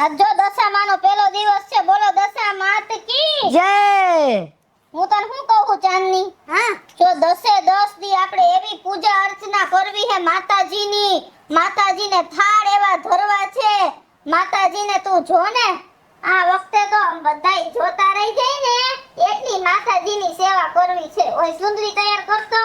આજ જો દશામાનો પહેલો દિવસ છે. બોલો દશા માત કી જય. હું તને શું કહું ચાંદની? હા, જો 10 દી આપણે એવી પૂજા અર્ચના કરવી હે માતાજીની. માતાજીને થાળ એવા ધરવા છે. માતાજીને તું જો ને, આ વખતે તો બધાય જોતા રહી જાય ને એટલી માતાજીની સેવા કરવી છે. ઓય સુંદરી તૈયાર કરતો.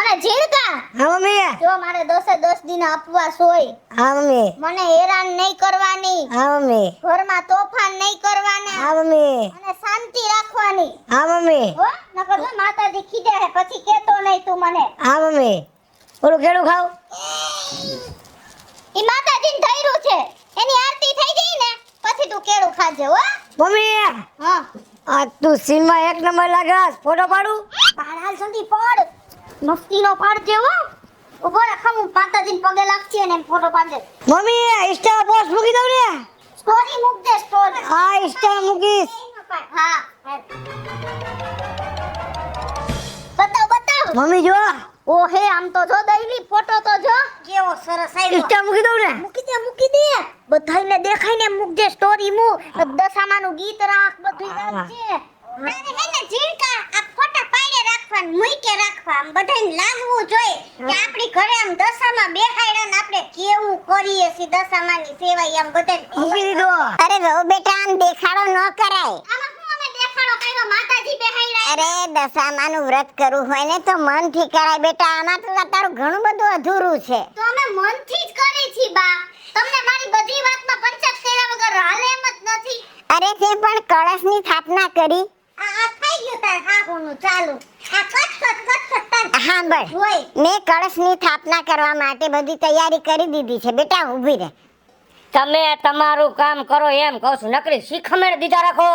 અને ઝીણકા, હા મમ્મી. જો મારે 10 દીના ઉપવાસ હોય. હા મમ્મી. મને હેરાન નહીં કરવાની. હા મમ્મી. ઘરમાં તોફાન નહીં કરવાના. હા મમ્મી. અને શાંતિ રાખવાની. હા મમ્મી. હો, નકર તો માતાજી ખીજે હે, પછી કેતો નહીં તું મને. હા મમ્મી. ઓલું કેળું ખાવ? ઈ માતાજીને ધૈર્યું છે. એની આરતી થઈ ગઈ ને પછી તું કેળું ખાજે હો. મમ્મી. હા, આ તું સીનમાં એક નંબર લાગસ. ફોટો પાડું? હાલ સુધી પડ. મસ્તીનો પાડજે હો. ઉભો રાખ, હું માતાજીને પગે લાગતી ને ફોટો પાડજે. મમ્મી ઇન્સ્ટા પોસ્ટ મૂકી દઉં ને? સ્ટોરી મૂક દે, સ્ટોરી. હા ઇન્સ્ટા મૂકીશ. હા, બતાવ બતાવ. મમ્મી જો. ઓ હે, આમ તો જો દઈલી ફોટો તો જો કેવો સરસ આવ્યો. ઇન્સ્ટા મૂકી દઉં ને? મૂકી દે બધાયને દેખાયને મૂકજે. સ્ટોરી મૂક, દશામાનું ગીત રાખ, બધું રાખજે. તારે હે ને ઝીણકા આ ફોટા પાડે રાખવાનું, મૂકે રાખવા. આમ બધાયને લાગવું જોઈએ કે આપણી ઘરે આમ દશામાં બેહાડ્યા ને આપણે કેવું કરીએ છીએ દશામાની સેવા. આમ બધાય મૂકી દીધો. અરે વહુ બેટા આમ દેખાડો ન કરાય. આમાં શું અમે દેખાડો કર્યો? માતાજી બેહાડ્યા. અરે દશામાનું વ્રત કરવું હોય ને તો મનથી કરાય બેટા. આમાં તો તારું ઘણું બધું અધૂરું છે. તો અમે મનથી જ કરી છી બા. તમને મારી બધી વાતમાં પંચાયત કર્યા વગર હાલે એમ જ નથી. અરે તે પણ કળશની સ્થાપના કરી. આ થઈ ગયું તાર હાહુનું ચાલુ. આ કટ તાર સાંભળ, હોય. મેં કળશની સ્થાપના કરવા માટે બધી તૈયારી કરી દીધી છે બેટા. ઊભી રહે. તમે તમારું કામ કરો એમ કહું છું. નકરી શીખમેળ દીધા રાખો.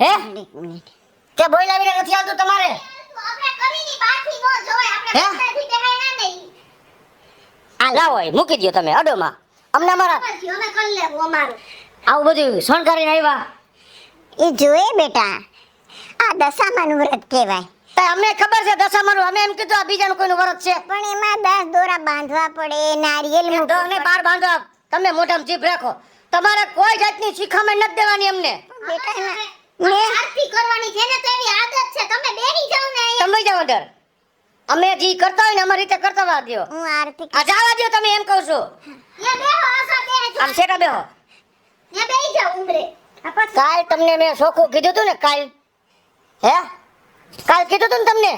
હે? એક મિનિટ. કે બોલાવીને નથી આવતું તમારે? આપણે કરીની બાથી નો જોય. આપણે હે? માતાજી બેહાડ્યા નહીં. લાવો એ મૂકી દો તમે અડોમાં. અમને અમારા પછી અમે કરી લેવું અમારું. આવું બધું શણગારીને આવ્યા. એ જોએ બેટા, આ દશામાનું વ્રત કહેવાય. તો અમને ખબર છે દશામાનું. અમે એમ કીધું આ બીજાનું કોઈનું વ્રત છે. પણ એમાં 10 દોરા બાંધવા પડે, નારિયેલ એ મૂકવું દોને બાર બાંધો. તમે મોઢામાં જીભ રાખો. તમારે કોઈ જાતની શીખામણ નથી દેવાની અમને. બેટા અમે મેં આરતી કરવાની છે ને તો એવી આદત છે. તમે બેહી જાવ ને અહીંયા. તમે જાઓ અંદર. અમે જી કરતા હોય ને અમારી રીતે કરતા વા દો. હું આરતી આ જવા દો તમે એમ કહું છું. અહીંયા બેહો, આશા બેહજો. આમ શેટા બેહો. અહીંયા બેહી જાવ ઉંબરે. આ પછી કાલ તમને મેં ચોખ્ખું કીધું તું ને કાલ. હે? કાલ કીધું તું ને તમને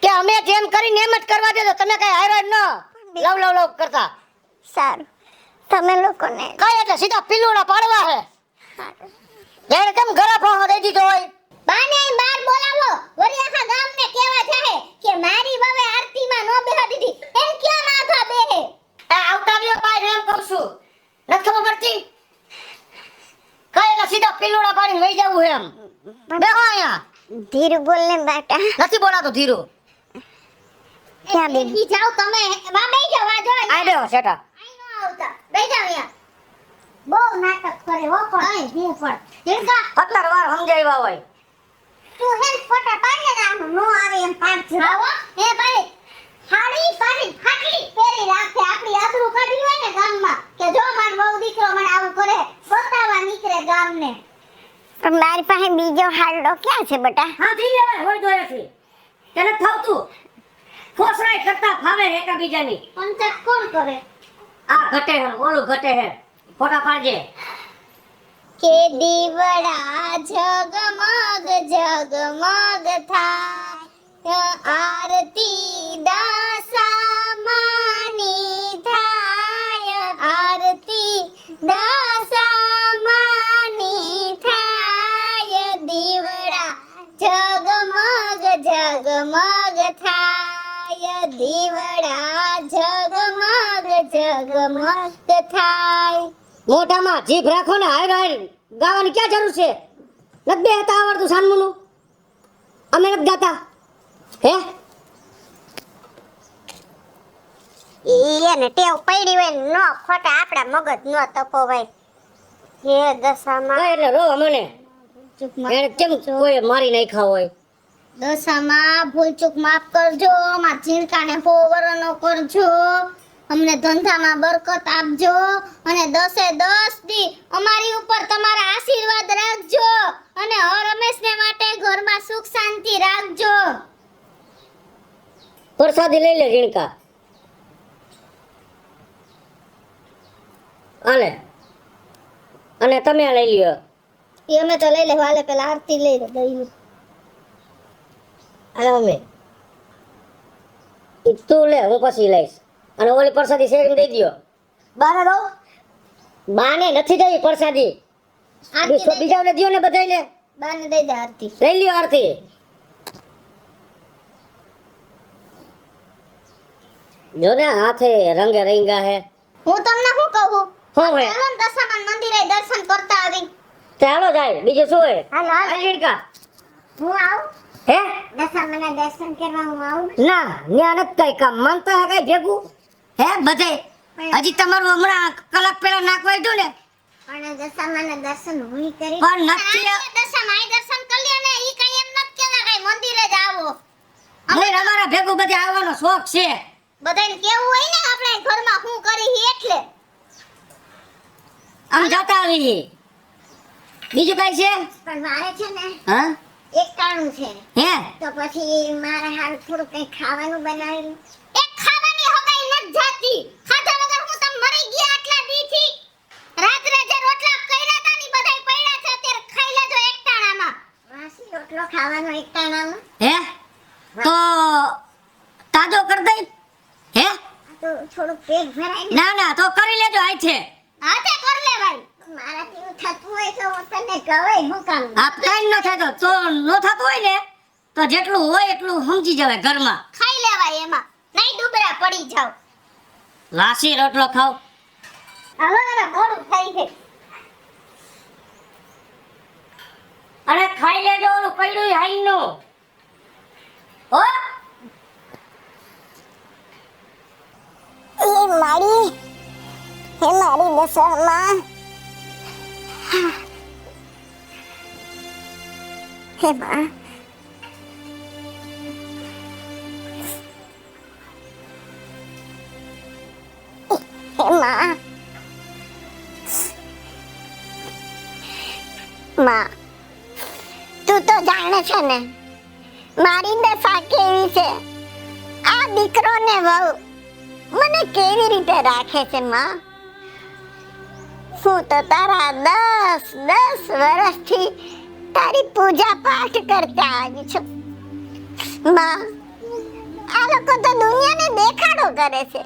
કે અમે જેમ કરીને એમ જ કરવા દેજો. તમે કઈ હાયરાન ન લવ કરતા. સારું, તમે લોકોને કઈ એટલે સીધા પિલ્લુડા પાડવા હે. જ્યારે કેમ ઘરે ફોહો દઈ દીધો હોય. બાને અહીં બહાર બોલાવો. વળી આખા ગામને કહેવા જાહે કે મારી વવે આરતીમાં નો બેહવા દીધી. એમ ક્યાં માથા બેહે? એ આવતા રહ્યો ભાઈ એમ કહું છું. નથી ખબર પડતી? કઈ એટલે સીધા પિલ્લુડા પાડીને વહી જવું એમ. બેહો અહીંયા. ધીરુ બોલને બેટા. નથી બોલાતો ધીરો. ક્યાં બેન? બેહી જાવ તમે. વા બેહી જાવ. આ જો આ બેહો શેટા. અહીં નો આવતા. બેહી જાવ અહીંયા. બહુ નાટક કરે હો પણ. અહીં હું પણ. ઝીણકા, 17 વાર સમજાવ્યા હોય. તું હેલ ફોટા પાડે ને આમ નો આવે એમ પાડજો. આવો એ ભાઈ સાડી પાડી ફાટલી પહેરી રાખે. આપણી આબરૂ કાઢી હોય ને ગામમાં કે જો મારો બહુ દીકરો મને આવું કરે, બતાવવા નીકળે ગામને. પણ મારી પાસે બીજો હાડો ક્યાં છે બેટા? હા ધીરે હોય દોરે છે. તને થાવતું. ફોસરાઈ કરતા ફાવે એકબીજાની. પંચાયત કોણ કરે? આ ઘટે હે ઓલું ઘટે હે. ફોટા પાડજે. કે દીવડા જગમગ જગમગ થાય, આરતી દશામાની થાય, આરતી દશામાની થાય, દીવડા જગમગ જગમગ થાય, દીવડા જગમગ જગમગ થાય. મોઢામાં જીભ રાખો ને. હાયર હાયર ગાવાની ક્યાં જરૂર છે? નથી બેહતા આવડતું સાનમુનું. અમે નથી ગાતા. હે? એને ટેવ પડી હોય નો ખોટા આપડા મગજ નો તપોવાય. હે દશામાં હા એટલે રો મને. એને કેમ કોઈ મારી નાખ્યા હોય. દશામાં ભૂલ ચૂક માફ કરજો. માં ઝીણકાને હોવરનો કરજો. અમને ધંધામાં બરકત આપજો અને 10 દી અમારી ઉપર તમારા આશીર્વાદ રાખજો અને હરમેશને માટે ઘરમાં સુખ શાંતિ રાખજો. પ્રસાદી લઈ લે ઝીણકા. અને તમે લઈ લ્યો. એ અમે તો લઈ લે હાલે પેલા આરતી લઈ લે દઈ. અરે મમ્મી ઈ તું લે, હું પછી લઈશ. અને ઓલી પ્રસાદી શેરીને દઈ દ્યો. બાને દો. બાને નથી દેવી પ્રસાદી. બીજાને દ્યો ને બધાય લે. બાને દઈ દે આરતી. લઈ લ્યો આરતી. જો ને હાથે રંગે રંગા હે. હું તમને શું કહું? હું હે? ચાલો ને દશામાન મંદિરે દર્શન કરતા આવી. ચાલો જાય, બીજું શું હે? હાલો આ ઝીણકા. હું આવું હે? દશામાના દર્શન કરવા હું આવું. ના, ન્યા નથી કઈ કામ. માનતા હે કઈ ભેગું? હે બધે? હજી તમારું હમણાં કલાક પહેલા નાક વાગ્યું ને? પણ દશામાના દર્શન હું કરી. પણ નથી. દશામાય દર્શન કરી લ્યો ને ઈ કઈ એમ નથી કેતા કઈ મંદિરે જ આવો. અમે અમારા ભેગું બધે આવવાનો શોખ છે. બધાને કેવું હોય ને આપણે ઘરમાં શું કરી એટલે. આમ જતા આવી. બીજું કઈ છે? પણ મારે છે ને હા? એક કાણું છે. હે? તો પછી મારે હાલ થોડું કઈ ખાવાનું બનાવેલું. એક ખાવાની હગાઈ નથી જાતી. ખાધા વગર હું તમ મરી ગયા આટલા દીથી. રાત્રે જે રોટલા કર્યા તા ની બધાય પડ્યા છે અત્યારે ખાઈ લેજો એકટાણામાં. વાસી રોટલો ખાવાનો એક કાણામાં. હે? તો તાજો કરી દઈ. હે? તો થોડું પેટ ભરાય ને. ના ના, તો કરી લેજો આઈ છે. હાથે કર લે ભાઈ. મારાથી એવું થતું હોય તો હું તને કહું હું કામ. આપ કઈ ન થાય તો નો થતું હોય ને તો જેટલું હોય એટલું સમજી જવાય ઘરમાં. ખાઈ લેવાય એમાં. નહીં ડુબરા પડી જાવ. લાસી રોટલો ખાવ. હવે મને મોડું થઈ છે. અને ખાઈ લેજો ઓલું પડ્યું હાઈનું. હો? એ મારી દશામાં હે માં માં તું તો જાણે છે ને મારી દશા કેવી છે. આ દીકરો ને વહુ મને કેવી રીતે રાખે છે માં. હું તો તારા 10 વર્ષથી તારી પૂજા પાઠ કરતા આવી છું માં. આ લોકો તો દુનિયાને દેખાડો કરે છે.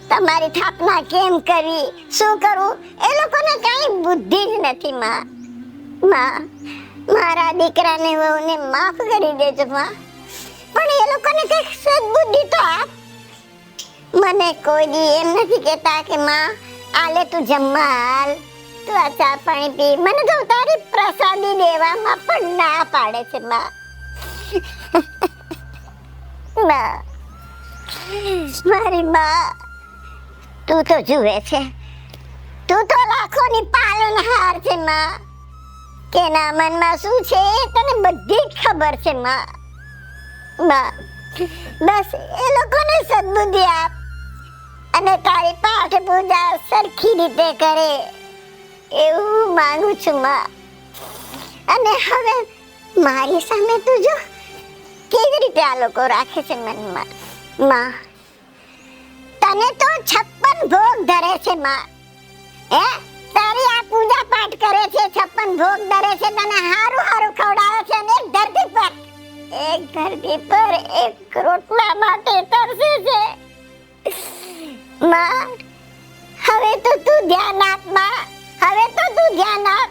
તમારી સ્થાપના કેમ કરવી, શું કરવું, એ લોકોને કઈ બુદ્ધિ જ નથી માં. મારા દીકરાને વહુને માફ કરી દેજો માં. પણ એ લોકોને કઈક સદબુદ્ધિ તો આપ. મને કોઈ દી એમ નથી કહેતા કે માં આલે તું જમવા હાલ, તું આ ચા પાણી પી. મને તો તારી પ્રસાદી દેવામાં પણ ના પાડે છે માં. મારી માં તું તો જુએ છે, તું તો લાખોની પાલનહાર છે માં. કેના મનમાં શું છે તને બધી જ ખબર છે માં. બસ એ લોકોને સદબુદ્ધિ આપ અને તારી પાઠ પૂજા સરખી રીતે કરે એવું માંગુ છું માં. અને હવે મારી સામે તું જો કેવી રીતે આ લોકો રાખે છે મનમાં. માં તને તો 56 ભોગ ધરે છે માં. હે તારી આ પૂજા પાઠ કરે છે, 56 ભોગ ધરે છે, તને હારું હારું ખવડાવે છે અને એક ધરતી પર એક રોટલા માટે તરસે છે માં. હવે તો તું ધ્યાન આપ માં. હવે તો તું ધ્યાન આપ.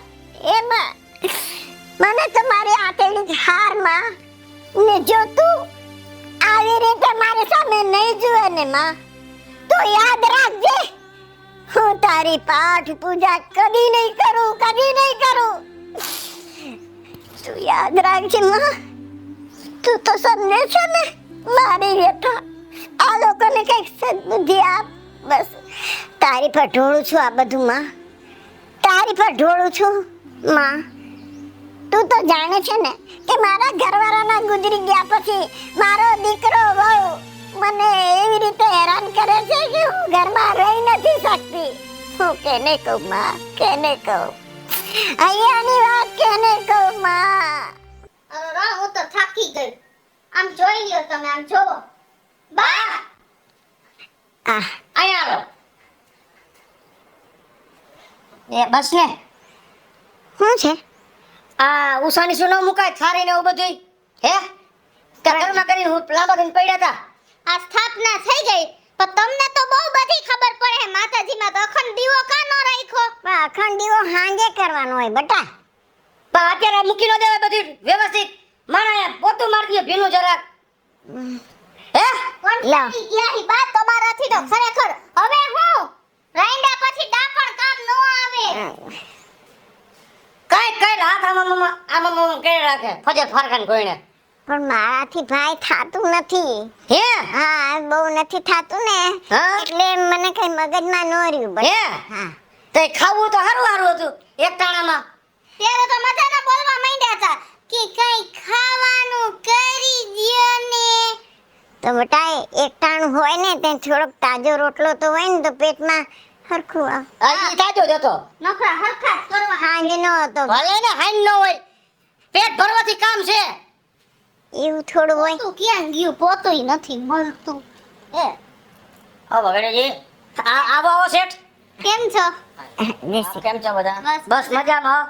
એમાં મને તમારી આટેલી હાર માં ને જો તું આવી રીતે મારી સામે નહીં જુએ ને માં તો યાદ રાખજે હું તારી પાઠ પૂજા કદી નહીં કરું. તું યાદ રાખજે માં. તું તો સમજે છે ને મારી વ્યથા. આ લોકોને કઈક સદબુદ્ધિ આપ. બસ તારી પર ઢોળું છું આ બધું માં. તારી પર ઢોળું છું માં. તું તો જાણે છે ને કે મારા ઘરવાળાના ગુજરી ગયા પછી મારો દીકરો વહુ મને એવી રીતે હેરાન કરે છે કે હું ઘરમાં રહી નથી શકતી. હું કેને કહું માં, કેને કહું? અહીંયાની વાત કેને કહું માં? અરે રા, હું તો થાકી ગઈ. આમ જોઈ લ્યો તમે, આમ જોવો. બા આહ, અહીંયા આવો. એ બસ ને શું છે? આ ઉષાની શું ન મુકાય થારી ને એવું બધું હે કે ઘરમાં કરીને હું લાંબા દિન પડ્યા હતા. આ સ્થાપના થઈ ગઈ, પણ તમને તો બહુ બધી ખબર પડે હે માતાજીમાં. તો અખંડ દીવો કા ન રાખ્યો? પણ અખંડ દીવો હાંજે કરવાનો હોય બેટા. પણ અત્યારે મૂકી ન દેવાય બધું વ્યવસ્થિત. માણા પોતું મારી દે ભીનું જરાક હે કોણ લાવ. થઈ ગયા હી બા તમારાથી તો ખરેખર. હવે હું રાંડા પછી ડાપણ કામ ન આવે. કઈ કઈ હાથ આમાં કઈ રાખે ફજર ફરખાન કોઈને પણ મારાથી ભાઈ થાતું નથી. હે હા, બહુ નથી થાતું ને, હા? એટલે મને કઈ મગજમાં ન રહ્યું હે બેટા. હા, તે ખાવું તો હારું હારું હતું એક ટાણામાં. ત્યારે તો મજાના બોલવા માંડ્યા હતા કે કઈ ખાવાનું કરી દ્યો ને. તો બેટા એક ટાણું હોય ને તે થોડોક તાજો રોટલો તો હોય ને તો પેટમાં હરખું આવે. હજી તાજો જ હતો. નખરા હરખા જ કરવા. હાંજ નો હતો ભલે ને હાઈન ન હોય પેટ ભરવાથી કામ છે. એવું થોડું હોય. તું ક્યાં ગયું? પોતુંય નથી મળતું. હે હા વગેરેજી આવો આવો શેઠ. કેમ છો? દેશી. કેમ છો બધા? બસ. બસ મજામાં.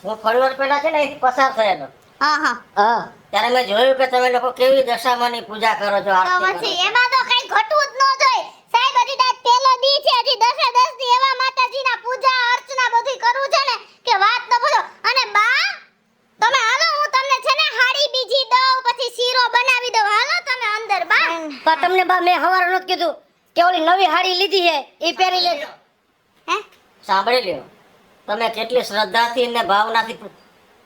હું થોડી વાર પહેલા છે ને અહીંથી પસાર થયેલો. હા હા. હા ત્યારે મેં જોયું કે તમે લોકો કેવી દશામાની પૂજા કરો છો, તો આરતી કરો પછી છો. એમાં તો કઈ ઘટવું જ ન જોઈએ. સાહેબ હજી તો આજ પહેલો દી છે, હજી 10 દી એવા માતાજીના પૂજા અર્ચના બધું કરવું છે ને કે વાત ન પૂછો. અને બા તમે હાલો, હું તમને છે ને હાડી બીજી દઉં, પછી શીરો બનાવી દઉં. હાલો તમે અંદર બા. પણ તમને બા મેં હવારે નહોતું કીધું કે ઓલી નવી હાડી લીધી છે એ પહેરી લેજો. હે સાંભળી લ્યો, તમે કેટલી શ્રદ્ધાથી ને ભાવનાથી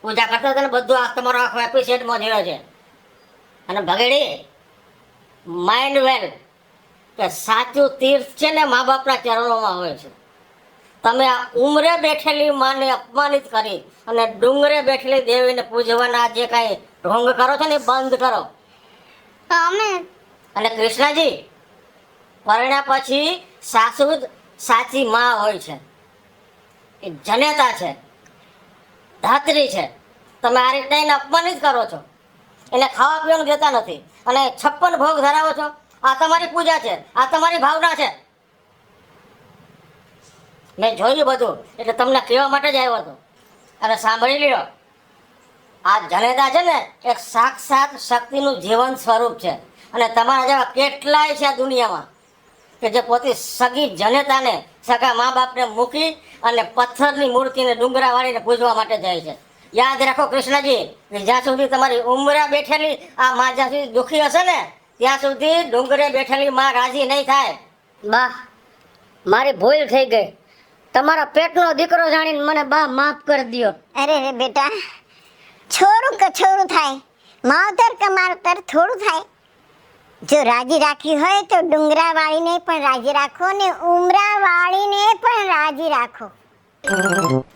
પૂજા કરતા હતા ને બધું આ તમારો આખો એપિસોડમાં જોયો છે. અને ભગેડી માઇન્ડ વેલ કે સાચું તીર્થ છે ને મા બાપના ચરણોમાં હોય છે. તમે આ ઉંમરે બેઠેલી માને અપમાનિત કરી અને ડુંગરે બેઠેલી દેવીને પૂજવાના જે કાંઈ ઢોંગ કરો છો ને એ બંધ કરો. તો અમે અને કૃષ્ણજી પરણ્યા પછી સાસુ જ સાચી માં હોય છે, એ જનેતા છે, ધાત્રી છે. તમે આ રીતના એને અપમાનિત કરો છો, એને ખાવા પીવાનું દેતા નથી અને 56 ભોગ ધરાવો છો. આ તમારી પૂજા છે, આ તમારી ભાવના છે. મેં જોયું બધું એટલે તમને કહેવા માટે જ આવ્યો હતો. અને સાંભળી લ્યો, આ જનેતા છે ને એક સાક્ષાત શક્તિનું જીવન સ્વરૂપ છે. અને તમારા જેવા કેટલાય છે આ દુનિયામાં કે જે પોતે સગી જનેતાને સગા મા બાપને મૂકી અને પથ્થરની મૂર્તિને ડુંગરા વાળીને પૂજવા માટે જાય છે. યાદ રાખો કૃષ્ણજી કે જ્યાં સુધી તમારી ઉંમરે બેઠેલી આ માં જ્યાં સુધી દુઃખી હશે ને ત્યાં સુધી ડુંગરે બેઠેલી માં રાજી નહીં થાય. બા મારી ભૂલ થઈ ગઈ. તમારા પેટનો દીકરો જાણીને મને બા માફ કરી દ્યો. અરે રે બેટા, છોરું કે છોરું થાય, માવતર કે માવતર થોડું થાય. જો રાજી રાખી હોય તો ડુંગરા વાળીને પણ રાજી રાખો ને ઉમરા વાળીને પણ રાજી રાખો.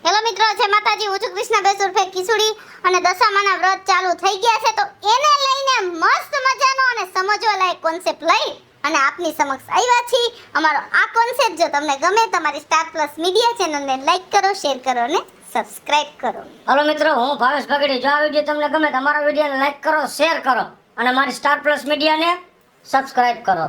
હેલો મિત્રો, છે માતાજી ઉચ્ચ કૃષ્ણ બેસુર ફે કિસુડી અને દશામાના વ્રત ચાલુ થઈ ગયા છે. તો એને લઈને મસ્ત મજાનો અને સમજવા લાયક કોન્સેપ્ટ લઈ અને આપની સમક્ષ આવ્યા છીએ. અમારો આ કોન્સેપ્ટ જો તમને ગમે, તમારી સ્ટાર પ્લસ મીડિયા ચેનલને લાઈક કરો, શેર કરો અને સબસ્ક્રાઇબ કરો. હલો મિત્રો, હું ભાવેશ ભગડી. જો આ વિડીયો તમને ગમે તો અમારા વિડીયોને લાઈક કરો, શેર કરો અને મારી સ્ટાર પ્લસ મીડિયાને સબસ્ક્રાઇબ કરો.